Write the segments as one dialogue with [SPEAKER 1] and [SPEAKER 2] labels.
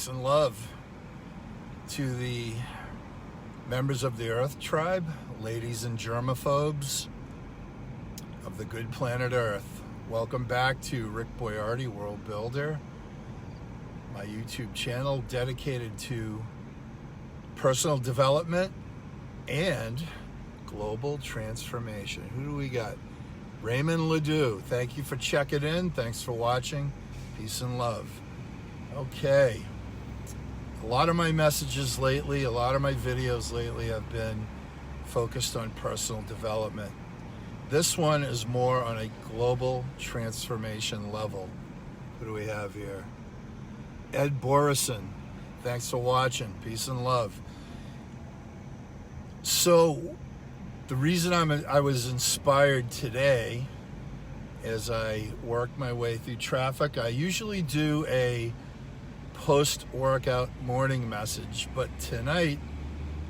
[SPEAKER 1] Peace and love to the members of the Earth Tribe, ladies and germaphobes of the good planet Earth. Welcome back to Rick Boyardi, World Builder, my YouTube channel dedicated to personal development and global transformation. Who do we got? Raymond Ledoux. Thank you for checking in. Thanks for watching. Peace and love. Okay. A lot of my messages lately, a lot of my videos lately have been focused on personal development. This one is more on a global transformation level. Who do we have here? Ed Borison. Thanks for watching. Peace and love. So, the reason I was inspired today as I work my way through traffic, I usually do a post-workout morning message, but tonight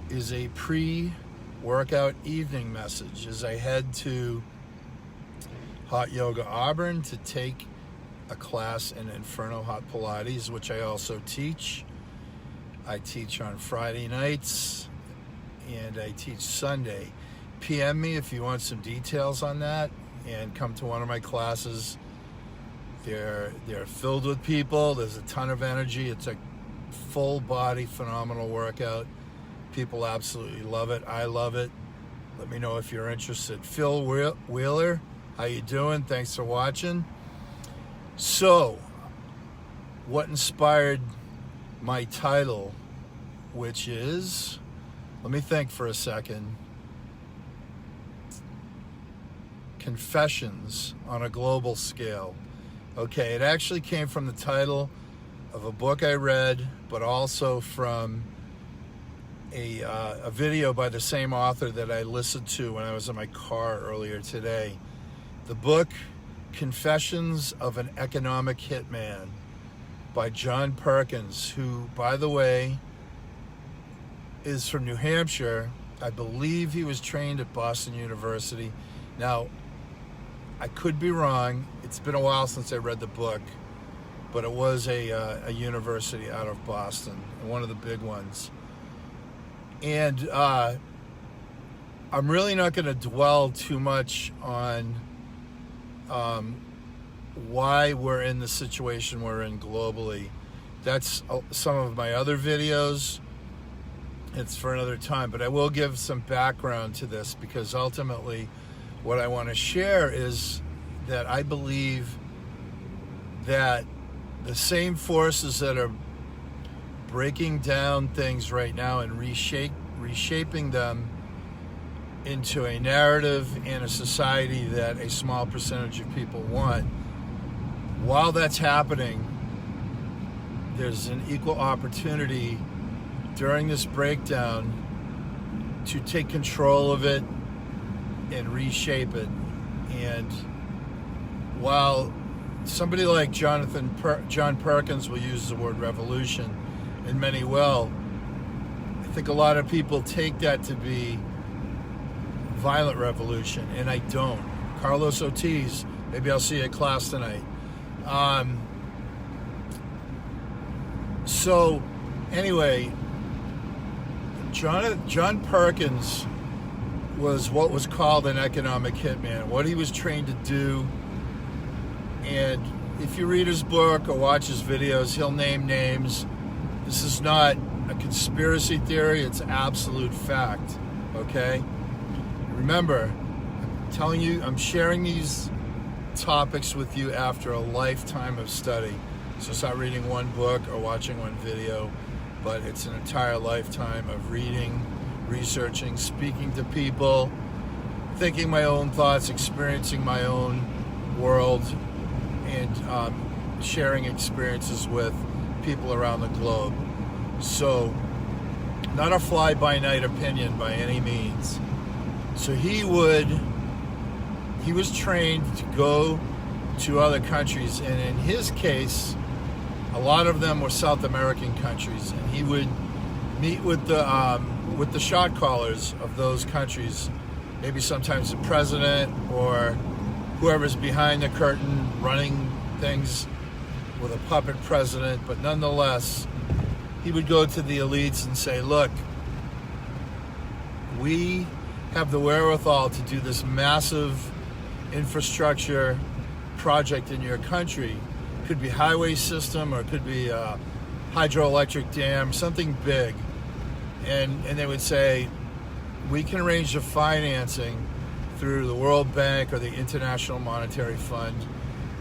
[SPEAKER 1] is a pre-workout evening message as I head to Hot Yoga Auburn to take a class in Inferno Hot Pilates, which I also teach. I teach on Friday nights and I teach Sunday. PM me if you want some details on that and come to one of my classes. They're filled with people. There's a ton of energy. It's a full body phenomenal workout. People absolutely love it. I love it. Let me know if you're interested. Phil Wheeler, how you doing? Thanks for watching. So, what inspired my title, which is, let me think for a second, Confessions on a Global Scale. Okay, it actually came from the title of a book I read, but also from a video by the same author that I listened to when I was in my car earlier today. The book, Confessions of an Economic Hitman by John Perkins, who, by the way, is from New Hampshire. I believe he was trained at Boston University. Now, I could be wrong. It's been a while since I read the book, but it was a university out of Boston, one of the big ones. And I'm really not going to dwell too much on why we're in the situation we're in globally. That's some of my other videos. It's for another time, but I will give some background to this because ultimately what I want to share is that I believe that the same forces that are breaking down things right now and reshaping them into a narrative and a society that a small percentage of people want, while that's happening, there's an equal opportunity during this breakdown to take control of it and reshape it. And while somebody like John Perkins will use the word revolution, and many will, I think a lot of people take that to be violent revolution, and I don't. Carlos Ortiz, maybe I'll see you at class tonight. So anyway, John Perkins was what was called an economic hitman, what he was trained to do. And if you read his book or watch his videos, he'll name names. This is not a conspiracy theory, it's absolute fact, okay? Remember, I'm telling you, I'm sharing these topics with you after a lifetime of study. So it's not reading one book or watching one video, but it's an entire lifetime of reading, researching, speaking to people, thinking my own thoughts, experiencing my own world, and sharing experiences with people around the globe. So, not a fly-by-night opinion by any means. So he was trained to go to other countries, and in his case, a lot of them were South American countries, and he would meet with the shot callers of those countries, maybe sometimes the president or whoever's behind the curtain running things with a puppet president, but nonetheless, he would go to the elites and say, look, we have the wherewithal to do this massive infrastructure project in your country. It could be highway system, or it could be a hydroelectric dam, something big. And they would say, we can arrange the financing through the World Bank or the International Monetary Fund,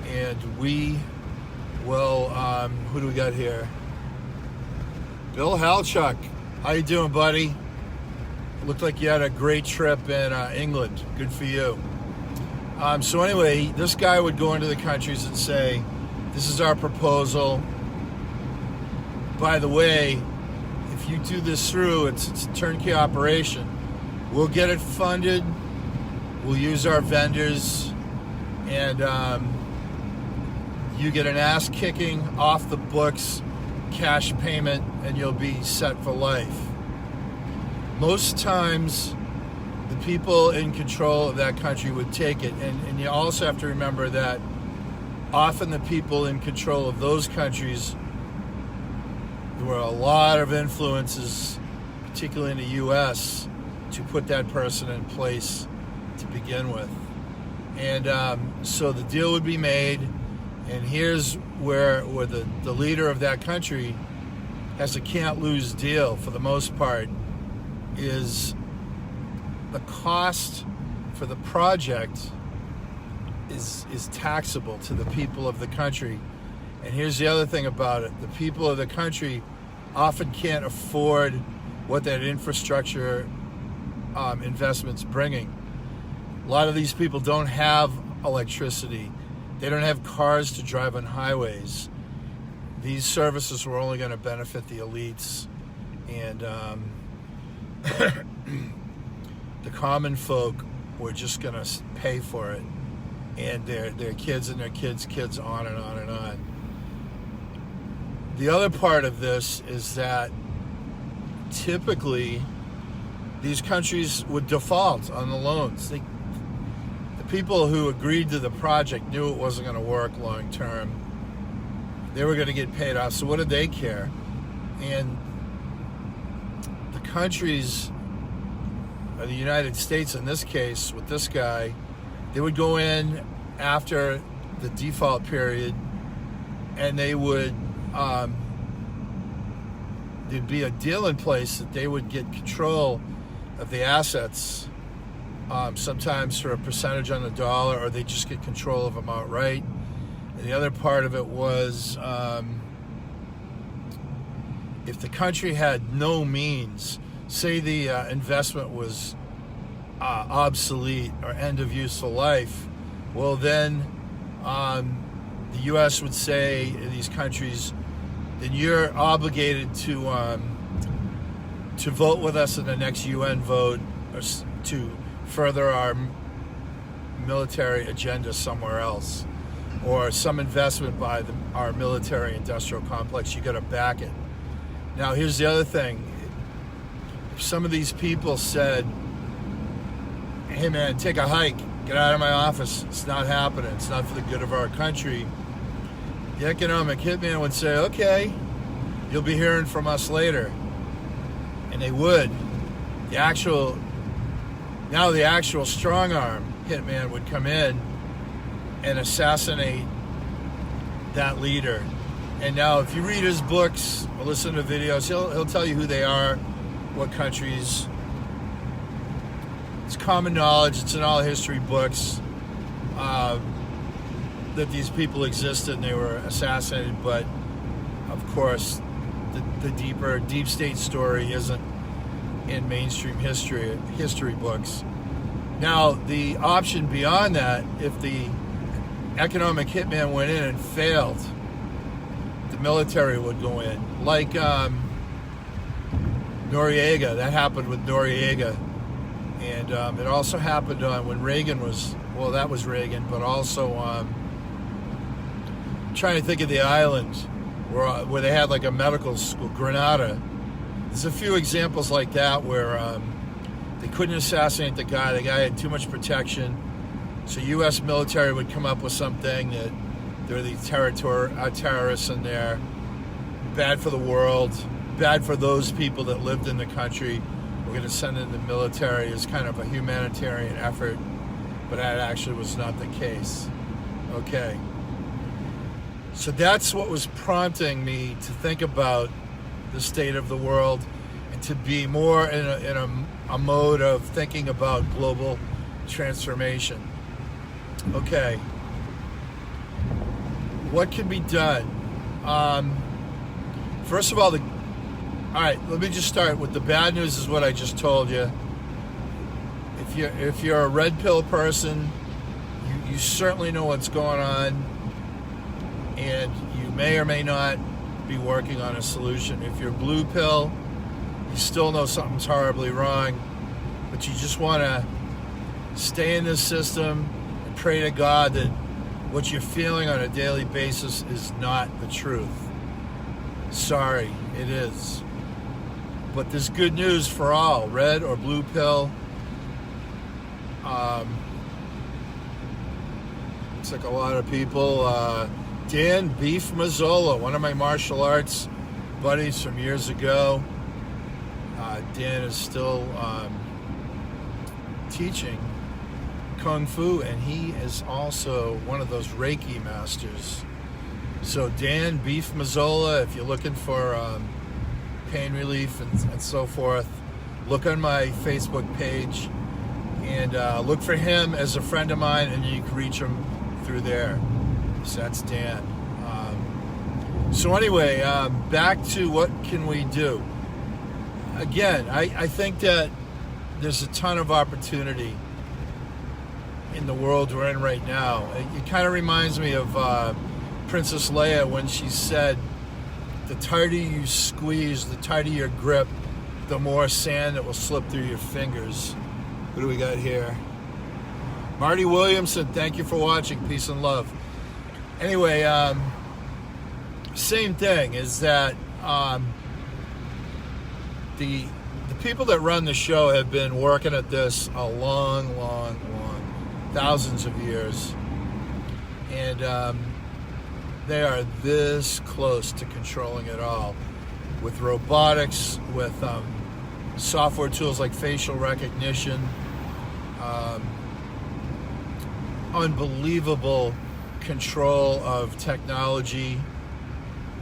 [SPEAKER 1] and we will, who do we got here? Bill Halchuk. How you doing, buddy? Looked like you had a great trip in England. Good for you. So anyway, this guy would go into the countries and say, this is our proposal. By the way, if you do this through, it's a turnkey operation. We'll get it funded. We'll use our vendors, and you get an ass-kicking, off-the-books cash payment, and you'll be set for life. Most times, the people in control of that country would take it, and you also have to remember that often the people in control of those countries, there were a lot of influences, particularly in the U.S., to put that person in place to begin with. And so the deal would be made, and here's where the leader of that country has a can't-lose deal for the most part, is the cost for the project is taxable to the people of the country. And here's the other thing about it. The people of the country often can't afford what that infrastructure investment's bringing. A lot of these people don't have electricity. They don't have cars to drive on highways. These services were only going to benefit the elites, and the common folk were just going to pay for it, and their kids and their kids' kids, on and on and on. The other part of this is that typically these countries would default on the loans. The people who agreed to the project knew it wasn't going to work long term. They were going to get paid off, so what did they care? And the countries, the United States in this case, with this guy, they would go in after the default period, and they would, there'd be a deal in place that they would get control of the assets, sometimes for a percentage on the dollar, or they just get control of them outright. And the other part of it was, if the country had no means, say the investment was obsolete or end of useful life, well then the U.S. would say in these countries, then you're obligated to vote with us in the next UN vote, or to further our military agenda somewhere else, or some investment by our military industrial complex. You got to back it. Now here's the other thing. If some of these people said, hey man, take a hike, get out of my office, it's not happening, it's not for the good of our country, the economic hitman would say, okay, you'll be hearing from us later. And they would. The actual strong arm hitman would come in and assassinate that leader. And now if you read his books or listen to videos, he'll tell you who they are, what countries. It's common knowledge, it's in all history books, that these people existed and they were assassinated, but of course the deep state story isn't in mainstream history books. Now the option beyond that, if the economic hitman went in and failed, the military would go in, like Noriega. That happened with Noriega, and it also happened when Reagan was, well, that was Reagan, but also trying to think of the island where they had like a medical school, Grenada. There's a few examples like that where they couldn't assassinate the guy. The guy had too much protection, so U.S. military would come up with something that there were these terrorists in there, bad for the world, bad for those people that lived in the country. We're going to send in the military as kind of a humanitarian effort, but that actually was not the case. Okay. So that's what was prompting me to think about the state of the world and to be more in a mode of thinking about global transformation. Okay. What can be done? First of all, all right, let me just start with the bad news is what I just told you. If you're a red pill person, you certainly know what's going on, and you may or may not be working on a solution. If you're blue pill, you still know something's horribly wrong, but you just want to stay in this system and pray to God that what you're feeling on a daily basis is not the truth. Sorry, it is. But there's good news for all, red or blue pill. Looks like a lot of people. Dan Beef Mazzola, one of my martial arts buddies from years ago. Dan is still teaching Kung Fu, and he is also one of those Reiki masters. So Dan Beef Mazzola, if you're looking for pain relief and so forth, look on my Facebook page and look for him as a friend of mine, and you can reach him through there. So that's Dan. So anyway, back to what can we do? Again, I think that there's a ton of opportunity in the world we're in right now. It kind of reminds me of Princess Leia when she said, the tighter you squeeze, the tighter your grip, the more sand that will slip through your fingers. What do we got here? Marty Williamson, thank you for watching. Peace and love. Anyway, same thing is that the people that run the show have been working at this a long, thousands of years. And they are this close to controlling it all with robotics, with software tools like facial recognition, unbelievable control of technology.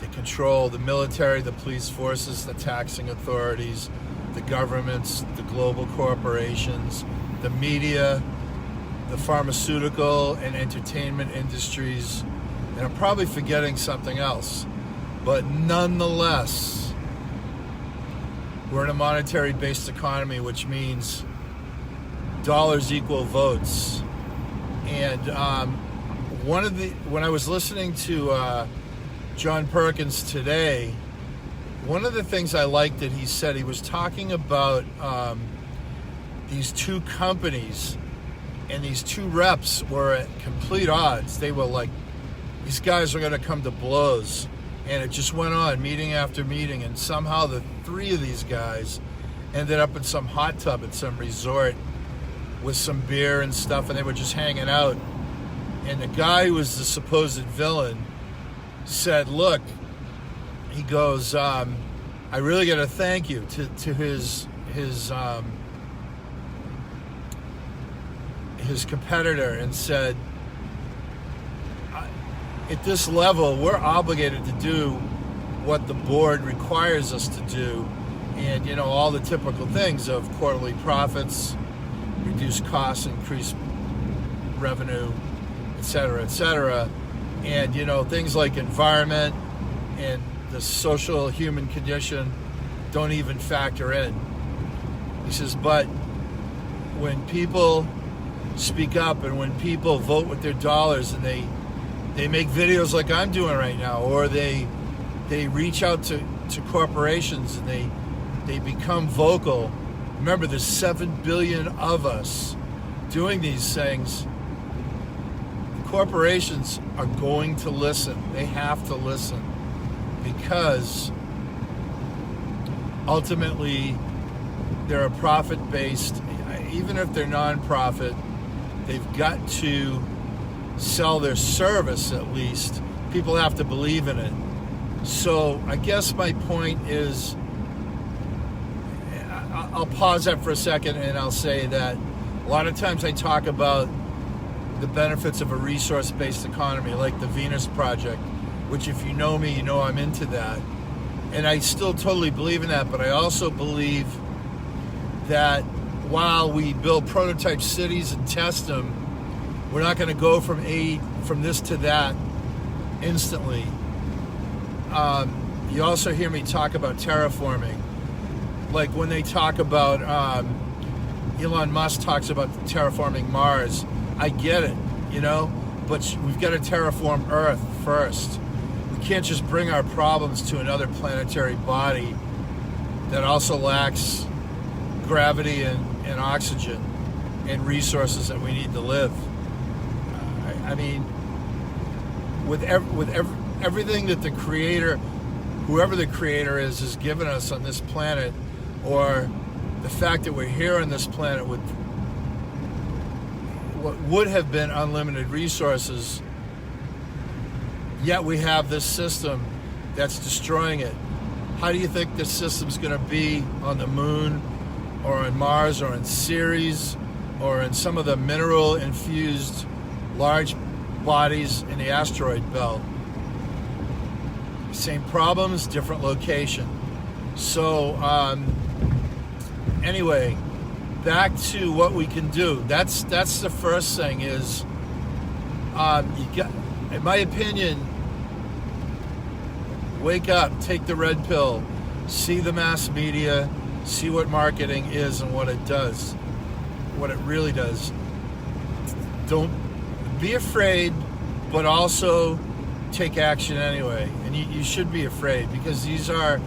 [SPEAKER 1] They control the military, the police forces, the taxing authorities, the governments, the global corporations, the media, the pharmaceutical and entertainment industries, and I'm probably forgetting something else. But nonetheless, we're in a monetary-based economy, which means dollars equal votes. And when I was listening to John Perkins today, one of the things I liked that he said, he was talking about these two companies, and these two reps were at complete odds. They were like, these guys are going to come to blows. And it just went on, meeting after meeting, and somehow the three of these guys ended up in some hot tub at some resort with some beer and stuff, and they were just hanging out. And the guy who was the supposed villain said, look, he goes, I really got to thank you to his competitor, and said, at this level, we're obligated to do what the board requires us to do, and you know, all the typical things of quarterly profits, reduce costs, increase revenue, etc., and you know, things like environment and the social human condition don't even factor in. He says, but when people speak up and when people vote with their dollars, and they make videos like I'm doing right now, or they reach out to corporations and they become vocal. Remember, there's 7 billion of us doing these things. The corporations are going to listen. They have to listen, because ultimately they're a profit-based, even if they're non-profit, they've got to sell their service at least. People have to believe in it. So I guess my point is, I'll pause that for a second, and I'll say that a lot of times I talk about the benefits of a resource-based economy, like the Venus Project, which if you know me, you know I'm into that. And I still totally believe in that, but I also believe that while we build prototype cities and test them, we're not going to go from this to that instantly. You also hear me talk about terraforming. Like when they talk about, Elon Musk talks about terraforming Mars. I get it, but we've got to terraform Earth first. We can't just bring our problems to another planetary body that also lacks gravity and oxygen and resources that we need to live. I mean, with everything that the creator, whoever the creator is, has given us on this planet, or the fact that we're here on this planet with what would have been unlimited resources, yet we have this system that's destroying it. How do you think this system's going to be on the moon, or on Mars, or in Ceres, or in some of the mineral-infused large bodies in the asteroid belt? Same problems, different location. So anyway, back to what we can do. That's the first thing is, you got, in my opinion, wake up, take the red pill, see the mass media, see what marketing is and what it does, what it really does. Don't be afraid, but also take action anyway. And you should be afraid, because these are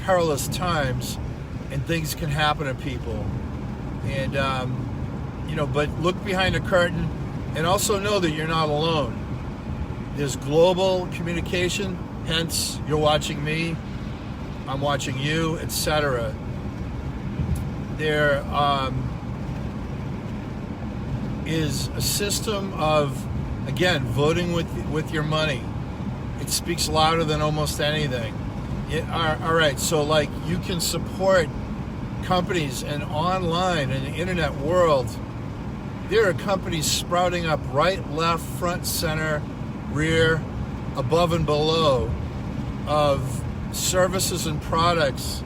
[SPEAKER 1] perilous times and things can happen to people. And, but look behind the curtain and also know that you're not alone. There's global communication, hence you're watching me, I'm watching you, etc. There is a system of, again, voting with your money. It speaks louder than almost anything. All right, so like you can support companies, and online in the internet world, there are companies sprouting up right, left, front, center, rear, above and below, of services and products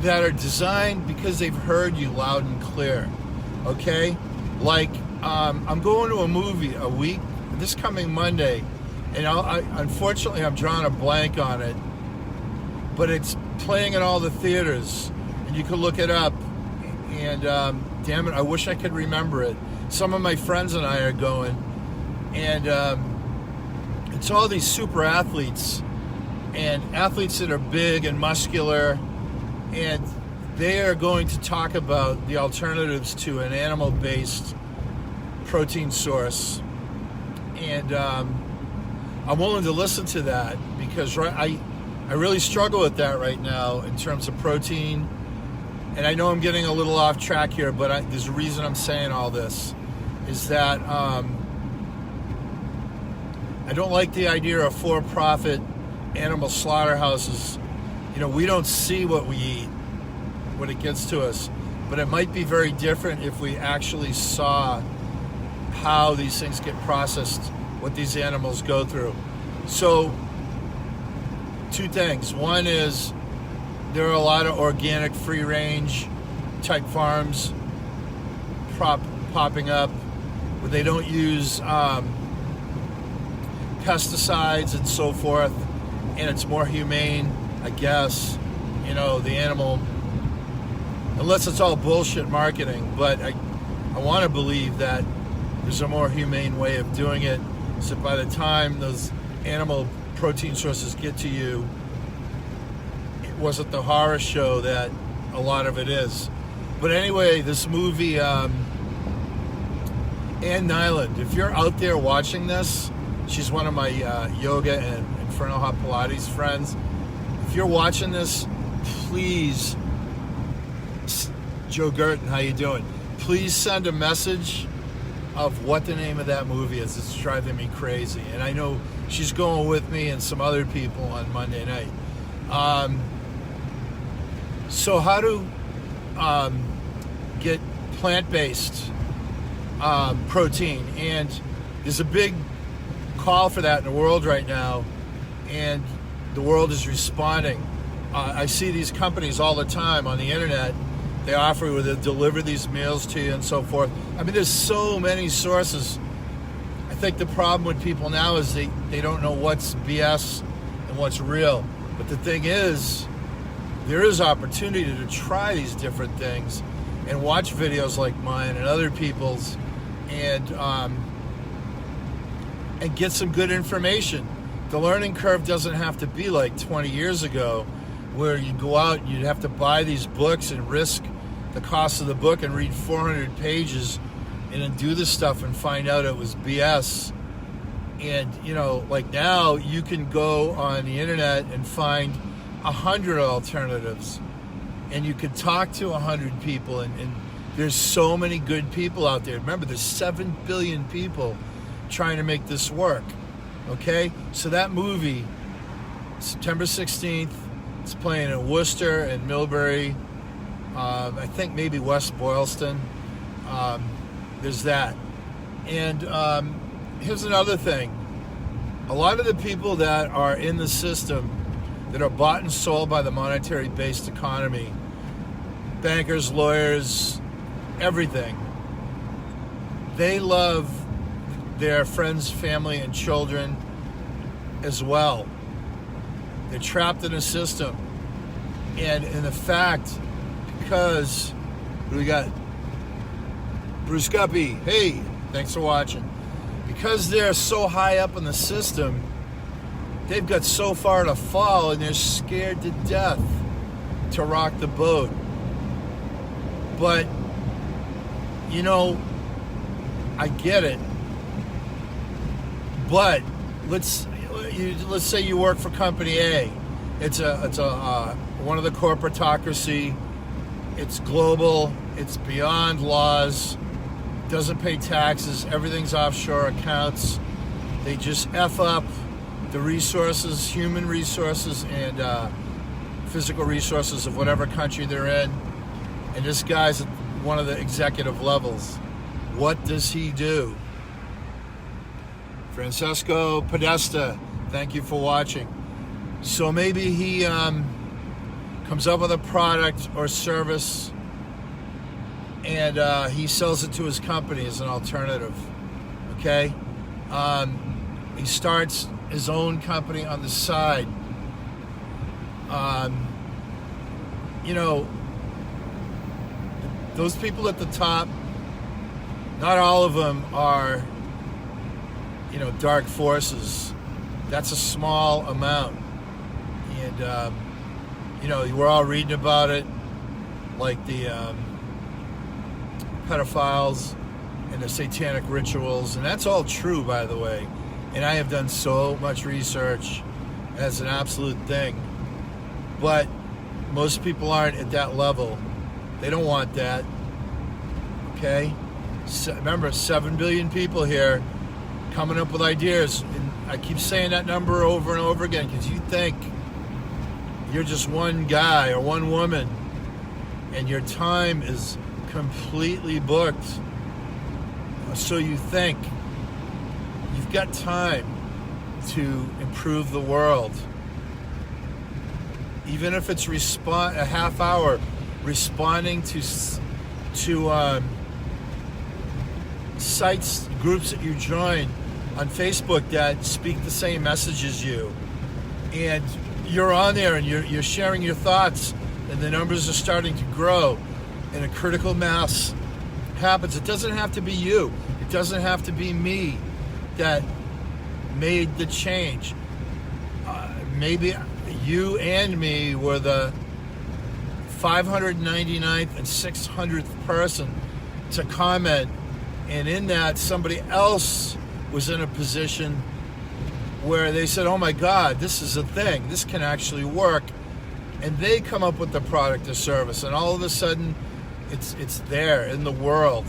[SPEAKER 1] that are designed because they've heard you loud and clear. Okay? Like, I'm going to a movie a week, this coming Monday, and unfortunately I'm drawing a blank on it, but it's playing in all the theaters, and you can look it up, and damn it, I wish I could remember it. Some of my friends and I are going, and it's all these super athletes, and athletes that are big and muscular, and they are going to talk about the alternatives to an animal-based protein source. And I'm willing to listen to that, because I really struggle with that right now in terms of protein. And I know I'm getting a little off track here, but there's a reason I'm saying all this, is that I don't like the idea of for-profit animal slaughterhouses. We don't see what we eat when it gets to us, but it might be very different if we actually saw how these things get processed, what these animals go through. So, two things. One is, there are a lot of organic, free-range type farms popping up where they don't use pesticides and so forth, and it's more humane, I guess, the animal, unless it's all bullshit marketing. But I want to believe that there's a more humane way of doing it, so by the time those animal protein sources get to you, it wasn't the horror show that a lot of it is. But anyway, this movie, Ann Nyland, if you're out there watching this, she's one of my yoga and Inferno Hot Pilates friends. If you're watching this, please, Joe Gerton, how you doing? Please send a message of what the name of that movie is. It's driving me crazy. And I know she's going with me and some other people on Monday night. So how to get plant-based protein, and there's a big call for that in the world right now, and the world is responding. I see these companies all the time on the internet. They offer where they'll deliver these meals to you and so forth. I mean, there's so many sources. I think the problem with people now is they don't know what's BS and what's real. But the thing is, there is opportunity to try these different things and watch videos like mine and other people's, and get some good information. The learning curve doesn't have to be like 20 years ago, where you'd go out and you'd have to buy these books and risk the cost of the book and read 400 pages and then do this stuff and find out it was BS. And, you know, like now you can go on the internet and find 100 alternatives, and you can talk to 100 people, and there's so many good people out there. Remember, there's 7 billion people trying to make this work. Okay? So that movie, September 16th, it's playing in Worcester and Millbury, I think maybe West Boylston. There's that. And here's another thing. A lot of the people that are in the system, that are bought and sold by the monetary-based economy, bankers, lawyers, everything, they love their friends, family, and children as well. They're trapped in a system. And in the fact, because we got Bruce Guppy, hey, thanks for watching. Because they're so high up in the system, they've got so far to fall, and they're scared to death to rock the boat. But, you know, I get it. But let's say you work for Company A. It's one of the corporatocracy. It's global. It's beyond laws. Doesn't pay taxes. Everything's offshore accounts. They just F up the resources, human resources, and physical resources of whatever country they're in. And this guy's at one of the executive levels. What does he do? Francesco Podesta, thank you for watching. So maybe he comes up with a product or service, and he sells it to his company as an alternative. Okay? He starts his own company on the side. You know, those people at the top, not all of them are, you know, dark forces. That's a small amount. And, you know, we're all reading about it, like the pedophiles and the satanic rituals. And that's all true, by the way. And I have done so much research as an absolute thing. But most people aren't at that level. They don't want that. Okay? Remember, 7 billion people here coming up with ideas. And I keep saying that number over and over again because you think you're just one guy or one woman and your time is completely booked. So you think. You've got time to improve the world. Even if it's a half hour responding to sites, groups that you join on Facebook that speak the same message as you, and you're on there and you're sharing your thoughts, and the numbers are starting to grow, and a critical mass happens. It doesn't have to be you. It doesn't have to be me that made the change. Maybe you and me were the 599th and 600th person to comment, and in that somebody else was in a position where they said, oh my God, this is a thing, this can actually work, and they come up with the product or service, and all of a sudden it's there in the world.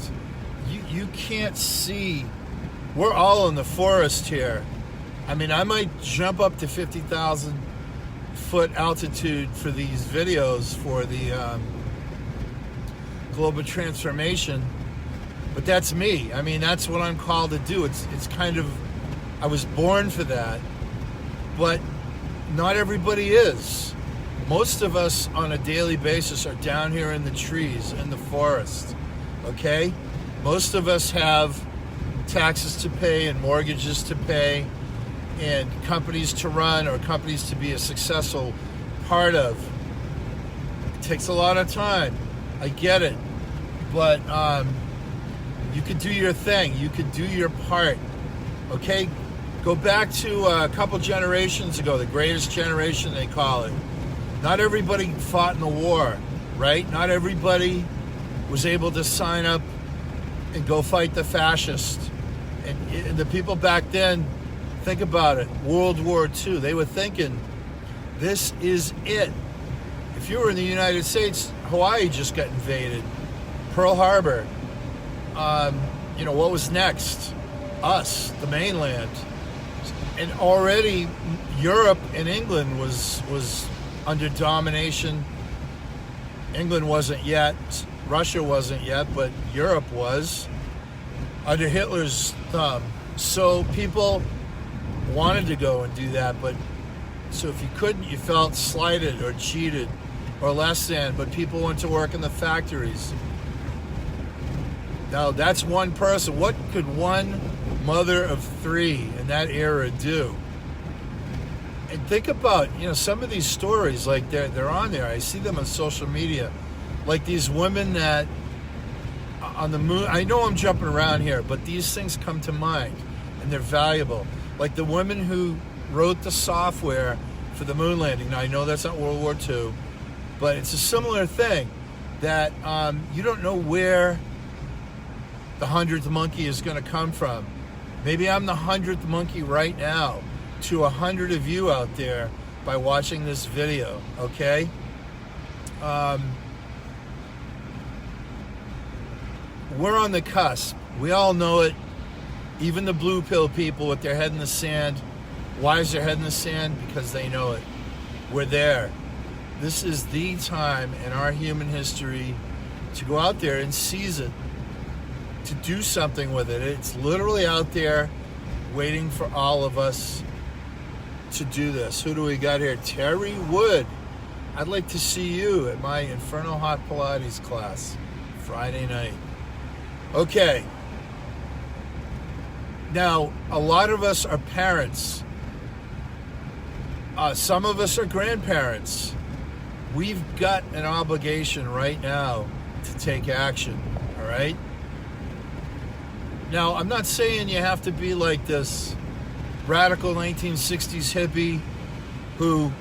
[SPEAKER 1] You can't see. We're all in the forest here. I mean, I might jump up to 50,000 foot altitude for these videos for the global transformation, but that's me. I mean, that's what I'm called to do. It's kind of, I was born for that, but not everybody is. Most of us on a daily basis are down here in the trees, in the forest, okay? Most of us have taxes to pay and mortgages to pay and companies to run or companies to be a successful part of. It takes a lot of time. I get it. But you could do your thing. You could do your part. Okay? Go back to a couple generations ago, the greatest generation, they call it. Not everybody fought in the war, right? Not everybody was able to sign up and go fight the fascists. And the people back then, think about it, World War II, they were thinking, this is it. If you were in the United States, Hawaii just got invaded. Pearl Harbor. What was next? Us, the mainland. And already Europe and England was under domination. England wasn't yet, Russia wasn't yet, but Europe was under Hitler's thumb. So people wanted to go and do that, but so if you couldn't, you felt slighted or cheated or less than, but people went to work in the factories. Now that's one person. What could one mother of three in that era do? And think about, some of these stories, like they're on there. I see them on social media. Like these women that on the moon, I know I'm jumping around here, but these things come to mind and they're valuable. Like the women who wrote the software for the moon landing. Now I know that's not World War II, but it's a similar thing that you don't know where the 100th monkey is going to come from. Maybe I'm the 100th monkey right now to 100 of you out there by watching this video, okay? We're on the cusp. We all know it. Even the blue pill people with their head in the sand. Why is their head in the sand? Because they know it. We're there. This is the time in our human history to go out there and seize it, to do something with it. It's literally out there waiting for all of us to do this. Who do we got here? Terry Wood. I'd like to see you at my Inferno Hot Pilates class Friday night. Okay. Now, a lot of us are parents. Some of us are grandparents. We've got an obligation right now to take action, all right? Now, I'm not saying you have to be like this radical 1960s hippie who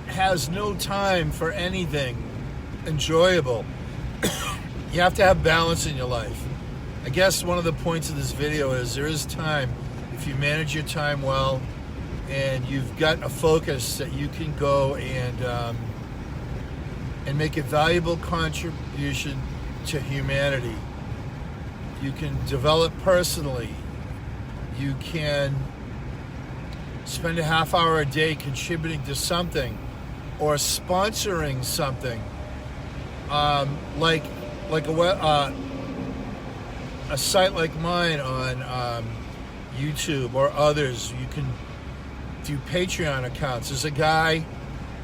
[SPEAKER 1] has no time for anything enjoyable. You have to have balance in your life. I guess one of the points of this video is there is time. If you manage your time well and you've got a focus that you can go and make a valuable contribution to humanity. You can develop personally. You can spend a half hour a day contributing to something or sponsoring something, like a site like mine on YouTube or others. You can do Patreon accounts. There's a guy,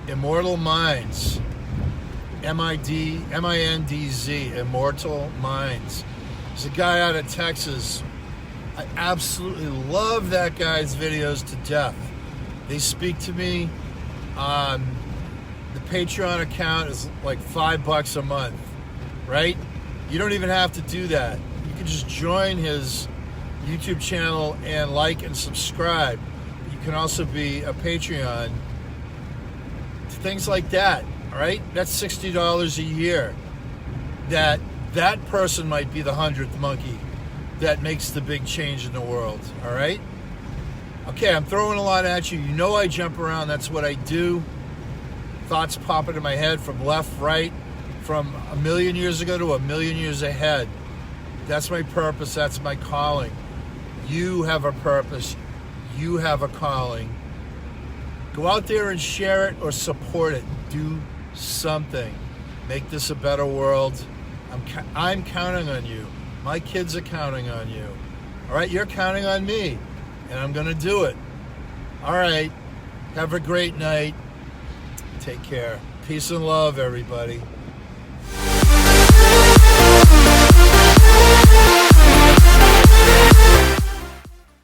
[SPEAKER 1] Immortal Minds, M-I-N-D-Z, Immortal Minds. There's a guy out of Texas. I absolutely love that guy's videos to death. They speak to me. The Patreon account is like $5 a month, right? You don't even have to do that. You can just join his YouTube channel and like and subscribe. You can also be a Patreon. Things like that, all right? That's $60 a year. That person might be the 100th monkey that makes the big change in the world, all right? Okay, I'm throwing a lot at you. You know I jump around. That's what I do. Thoughts pop into my head from left, right, from a million years ago to a million years ahead. That's my purpose. That's my calling. You have a purpose. You have a calling. Go out there and share it or support it. Do something. Make this a better world. I'm counting on you. My kids are counting on you. All right, you're counting on me, and I'm going to do it. All right, have a great night. Take care. Peace and love, everybody.